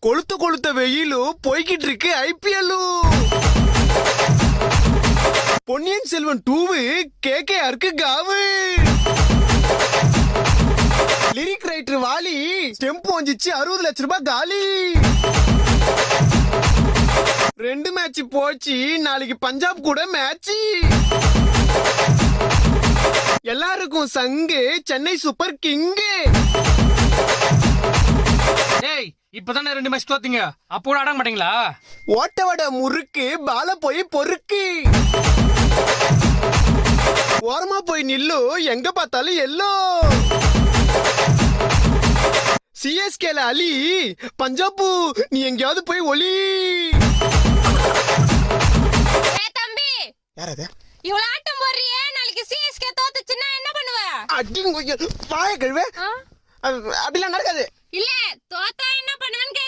கொளுத்த கொளுத்த வெயிலும் போய்கிட்டு இருக்கு ஐபிஎல். பொன்னியின் செல்வன் 2 கேகேஆருக்கு காவு. லிரிக் ரைட்டர் வாலி ஸ்டெம்ப் வந்துச்சு 60 லட்சம் ரூபாய் காலி. 2 மேட்ச் போச்சு, நாளைக்கு பஞ்சாப் கூட மேட்ச். எல்லாருக்கும் சங்கு சென்னை சூப்பர் கிங்கு. ஏய் இப்பதானே 2 மேட்ச் தோத்தீங்க, அப்போ கூட ஆட மாட்டீங்களா? ஓட்ட வட முறுக்கு பால போய் பொறுக்கு. ஓரமா போய் நில்லு, எங்க பார்த்தாலும் எல்லோ. சிஎஸ்கேல அலி, பஞ்சாபு நீ எங்கயாவது போய் ஒலி. தம்பி யாரது இவ்வளவு ஆட்டம் போடுறியே, நாளைக்கு சிஎஸ்கே தோத்துச்சுன்னா என்ன பண்ணுவ? அடிங்க வாய கழுவே. அப்படிலாம் நடக்காது. இல்ல தோத்தா என்ன பண்ணுவேன்னு கேக்குறேன்.